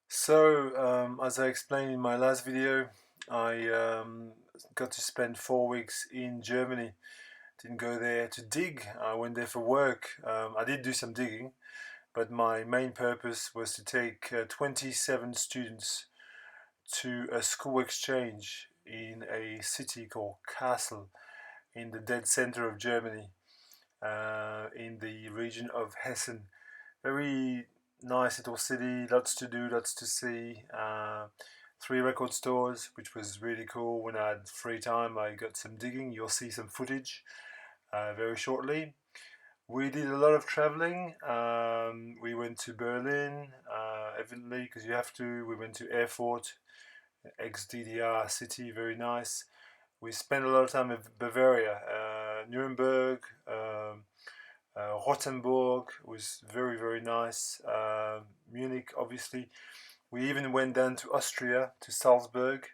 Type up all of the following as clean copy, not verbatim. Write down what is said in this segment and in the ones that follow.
As I explained in my last video, I got to spend 4 weeks in Germany. Didn't go there to dig, I went there for work. I did do some digging, but my main purpose was to take 27 students to a school exchange in a city called Kassel in the dead center of Germany, in the region of Hessen. Very nice little city, lots to do, lots to see. Three record stores, which was really cool. When I had free time, I got some digging. You'll see some footage very shortly. We did a lot of traveling. We went to Berlin, evidently, because you have to. We went to Erfurt, ex-DDR city, very nice. We spent a lot of time in Bavaria, Nuremberg, Rothenburg was very, very nice. Munich, obviously. We even went down to Austria, to Salzburg.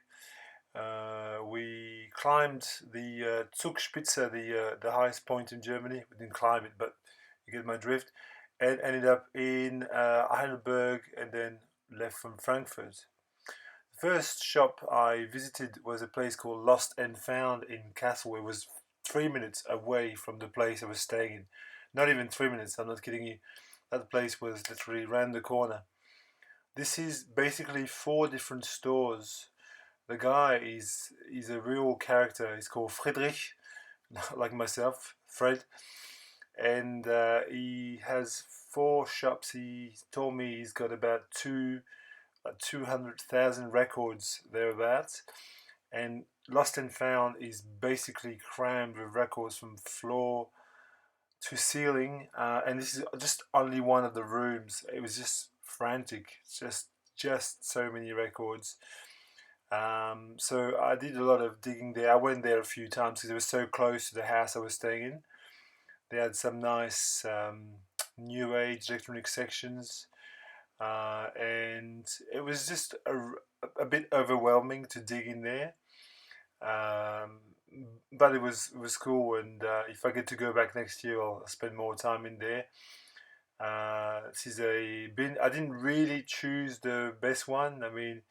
We climbed the Zugspitze, the highest point in Germany. We didn't climb it, but you get my drift. And ended up in Heidelberg and then left from Frankfurt. The first shop I visited was a place called Lost and Found in Kassel. It was 3 minutes away from the place I was staying in. Not even 3 minutes, I'm not kidding you. That place was literally round the corner. This is basically four different stores. The guy is a real character. He's called Friedrich, like myself, Fred, and he has four shops. He told me he's got about 200,000 records thereabouts, and Lost and Found is basically crammed with records from floor to ceiling, and this is just only one of the rooms. It was just frantic, just so many records. So I did a lot of digging there. I went there a few times because it was so close to the house I was staying in. They had some nice new age electronic sections, and it was just a bit overwhelming to dig in there. Um, but it was cool, and if I get to go back next year, I'll spend more time in there. This is a bin. I didn't really choose the best one. I mean,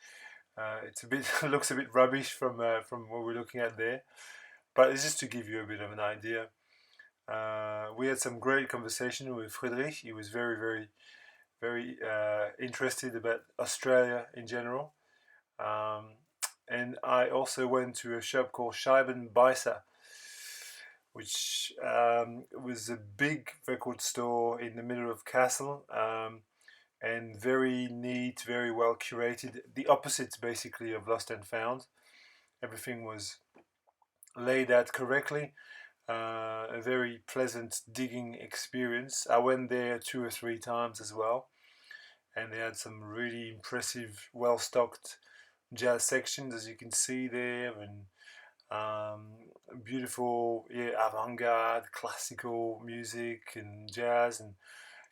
it's a bit looks a bit rubbish from what we're looking at there, but it's just to give you a bit of an idea. We had some great conversation with Friedrich. He was very, very, very interested about Australia in general. Um, and I also went to a shop called Scheibenbeißer, which was a big record store in the middle of Kassel, and very neat, very well curated. The opposite, basically, of Lost and Found. Everything was laid out correctly. A very pleasant digging experience. I went there 2 or 3 times as well, and they had some really impressive, well stocked jazz sections, as you can see there, and beautiful, yeah, avant-garde, classical music and jazz, and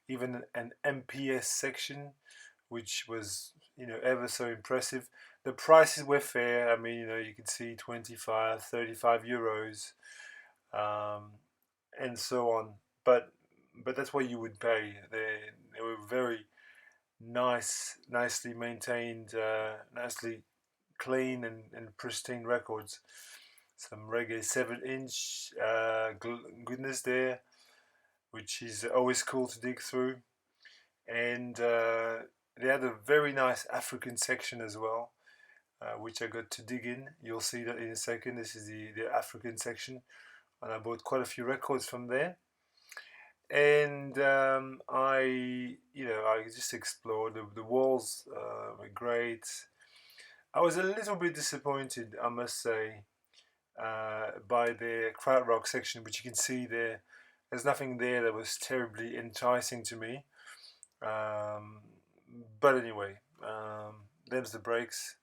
even an MPS section, which was ever so impressive. The prices were fair. I mean, you could see 25, 35 euros, um, and so on. But that's what you would pay. They were very nicely maintained, nicely clean and pristine records. Some reggae 7-inch goodness there, which is always cool to dig through. And they had a very nice African section as well, which I got to dig in. You'll see that in a second. This is the African section, and I bought quite a few records from there. And I just explored. The walls were great. I was a little bit disappointed, I must say, by the krautrock section, which you can see there. There's nothing there that was terribly enticing to me. Um, but anyway, them's the breaks.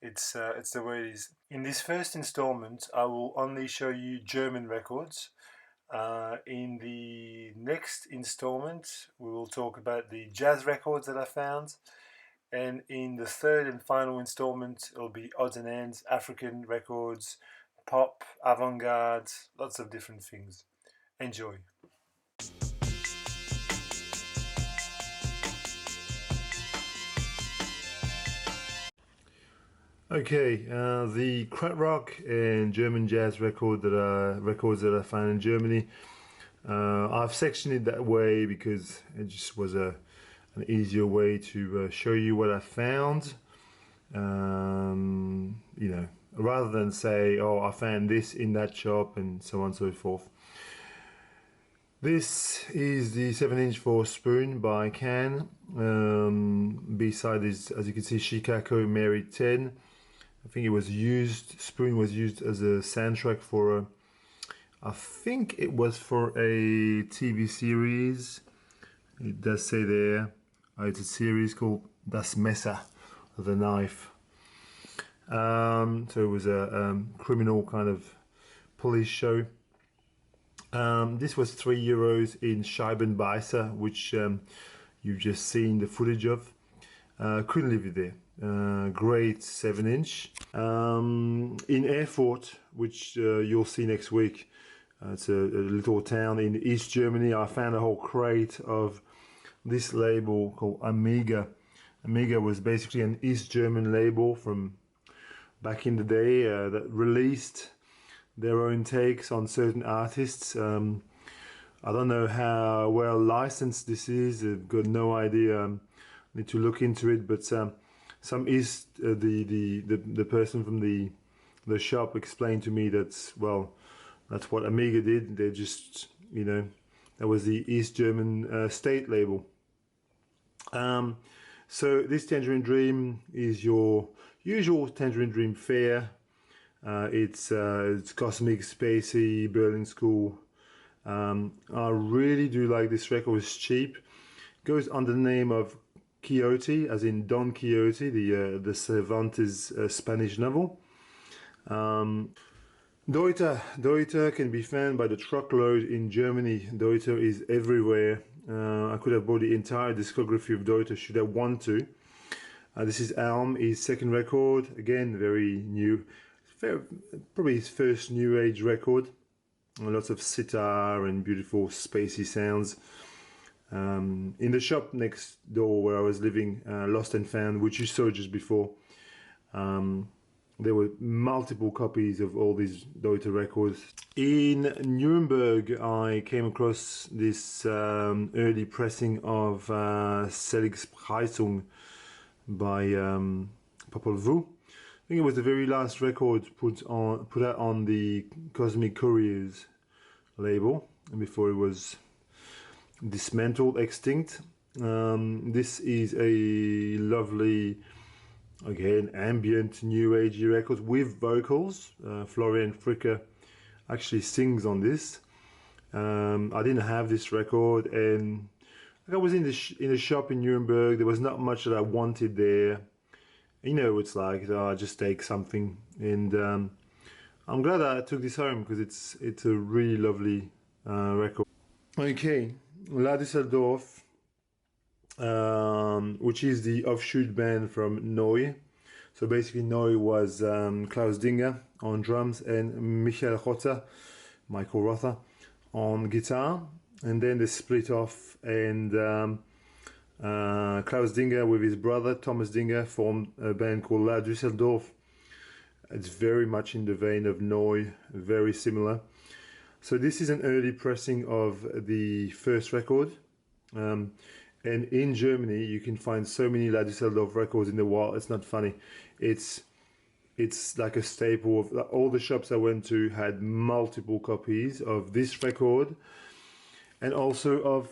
It's the way it is. In this first installment, I will only show you German records. In the next installment, we will talk about the jazz records that I found. And in the third and final installment, it'll be odds and ends, African records, pop, avant garde, lots of different things. Enjoy. Okay, the krautrock and German jazz records that I found in Germany. I've sectioned it that way because it just was an easier way to show you what I found. You know, rather than say, "Oh, I found this in that shop," and so on and so forth. This is the 7-inch for Spoon by Can. B-side is, as you can see, Chicago Mary 10. I think it was used, Spoon was used as a soundtrack for, I think it was for a TV series. It does say there, it's a series called Das Messer, the knife. So it was a criminal kind of police show. This was €3 in Scheibenbeißer, which you've just seen the footage of. Couldn't leave it there. Great 7-inch. In Erfurt, which you'll see next week, it's a little town in East Germany. I found a whole crate of this label called Amiga. Amiga was basically an East German label from back in the day that released their own takes on certain artists. I don't know how well licensed this is. I've got no idea. Need to look into it. But some East the person from the shop explained to me that, well, that's what Amiga did. They just, you know, that was the East German state label. So this Tangerine Dream is your usual Tangerine Dream fare. It's cosmic, spacey, Berlin School. I really do like this record. It's cheap. Goes under the name of Quixote, as in Don Quixote, the Cervantes Spanish novel. Deuter can be found by the truckload in Germany. Deuter is everywhere. I could have bought the entire discography of Deuter should I want to. This is Alm, his second record. Again, very new. Probably his first new age record. Lots of sitar and beautiful spacey sounds. In the shop next door where I was living, Lost and Found, which you saw just before, there were multiple copies of all these Deuter records. In Nuremberg, I came across this early pressing of Seligspreisung by Popol Vuh. I think it was the very last record put out on the Cosmic Couriers label before it was dismantled, extinct. This is a lovely, again, ambient new agey record with vocals. Florian Fricker actually sings on this. I didn't have this record, and I was in the shop in Nuremberg. There was not much that I wanted there. You know, it's like, I just take something, and I'm glad I took this home because it's a really lovely record. Okay, La Düsseldorf, which is the offshoot band from Neu. So basically, Neu was Klaus Dinger on drums and Michael Rother on guitar, and then they split off, and Klaus Dinger with his brother Thomas Dinger formed a band called La Düsseldorf. It's very much in the vein of Neu, very similar. So this is an early pressing of the first record. And in Germany, you can find so many La Düsseldorf records in the wild. It's not funny. It's like a staple of all the shops I went to had multiple copies of this record, and also of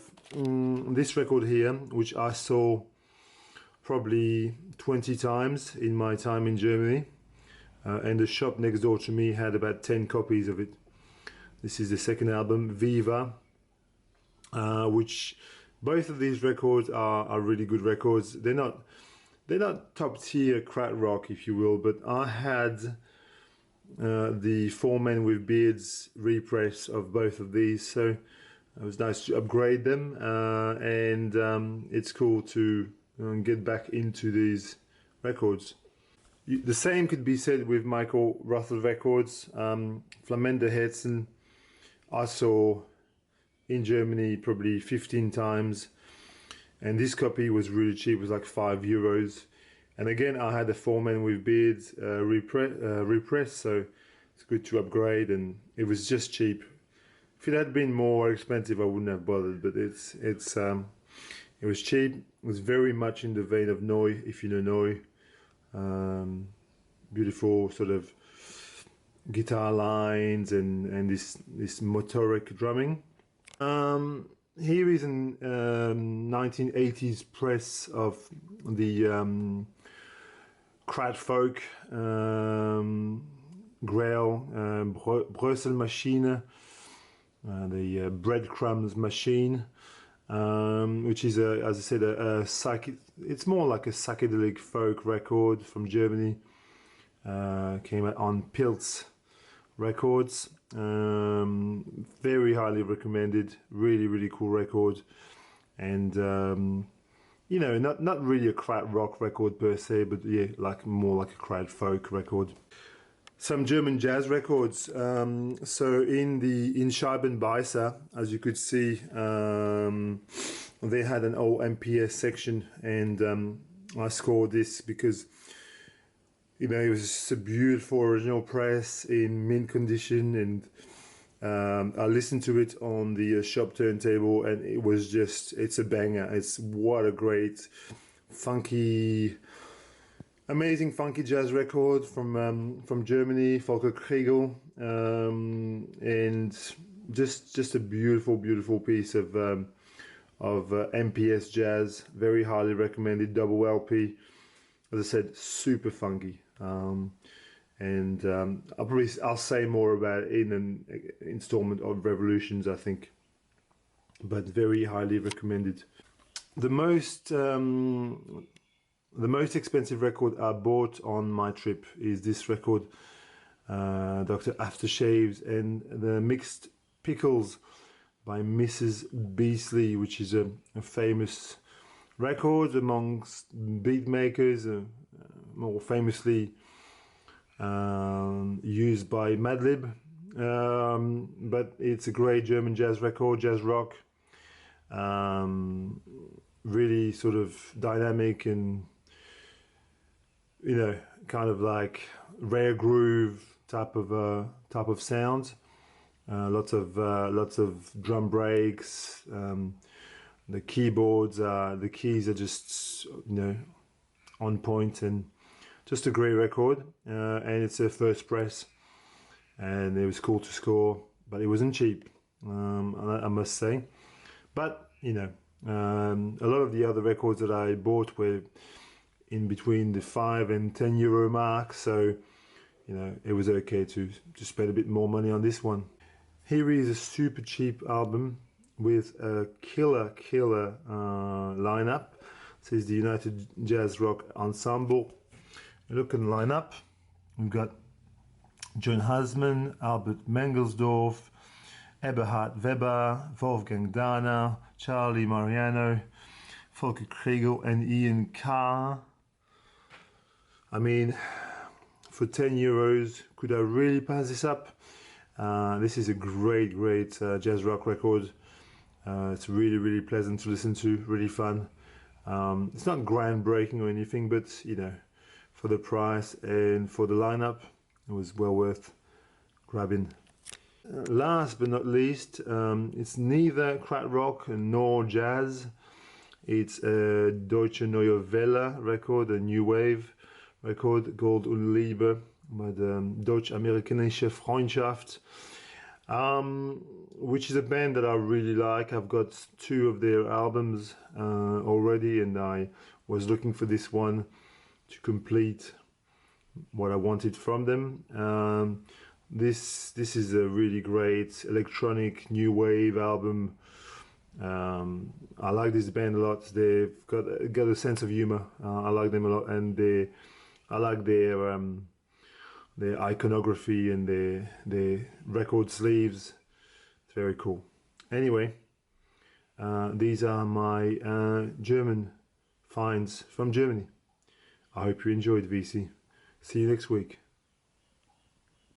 this record here, which I saw probably 20 times in my time in Germany. And the shop next door to me had about 10 copies of it. This is the second album, Viva, which both of these records are really good records. They're not top tier krautrock, if you will, but I had the Four Men with Beards repress of both of these, so it was nice to upgrade them, and it's cool to get back into these records. The same could be said with Michael Rother records. Flammende Herzen I saw in Germany probably 15 times, and this copy was really cheap. It was like €5, And again, I had a 4-man with beards repress, so it's good to upgrade, and it was just cheap. If it had been more expensive, I wouldn't have bothered, but it was cheap. It was very much in the vein of Neu, if you know Neu. Beautiful sort of guitar lines and this motoric drumming. Here is an 1980s press of the Kradfolk Grail Brösselmaschine, the breadcrumbs machine, which is, as I said, it's more like a psychedelic folk record from Germany. Came out on Pilz Records. Very highly recommended. Really cool record, and you know, not really a krautrock rock record per se, but yeah, like more like a krautrock folk record. Some German jazz records. So in Scheibenbeißer, as you could see, they had an old MPS section, and I scored this because, you know, it was just a beautiful original press in mint condition, and I listened to it on the shop turntable, and it was just, it's a banger. It's what a great, funky, amazing funky jazz record from Germany, Volker Kriegel, and just a beautiful piece of MPS jazz. Very highly recommended, double LP. As I said, super funky. I'll say more about it in an installment of Revolutions, I think, but very highly recommended. The most expensive record I bought on my trip is this record, Dr. Aftershaves and the Mixed Pickles by Mrs. Beasley, which is a famous record amongst beat makers, more famously used by Madlib, but it's a great German jazz record, jazz rock, really sort of dynamic and, you know, kind of like rare groove type of sound. Lots of drum breaks. The keyboards, the keys are just, you know, on point, and just a great record. And it's a first press, and it was cool to score, but it wasn't cheap, I must say. But, you know, a lot of the other records that I bought were in between the 5 and 10 euro mark, so, you know, it was okay to spend a bit more money on this one. Here is a super cheap album with a killer lineup. This is the United Jazz Rock Ensemble. Look at the lineup. We've got John Husman, Albert Mengelsdorf, Eberhard Weber, Wolfgang Dahner, Charlie Mariano, Volker Kriegel, and Ian Carr. I mean, for 10 euros, could I really pass this up? This is a great jazz rock record. It's really pleasant to listen to, really fun. It's not groundbreaking or anything, but, you know, for the price and for the lineup, it was well worth grabbing. Last but not least, it's neither krautrock nor jazz. It's a Deutsche Neue Welle record, a new wave record called Unliebe by the Deutsch-Amerikanische Freundschaft, which is a band that I really like. I've got 2 of their albums already, and I was looking for this one to complete what I wanted from them. This is a really great electronic new wave album. I like this band a lot. They've got a sense of humor. I like them a lot, and I like their iconography and their record sleeves. It's very cool. Anyway, these are my German finds from Germany. I hope you enjoyed, VC. See you next week.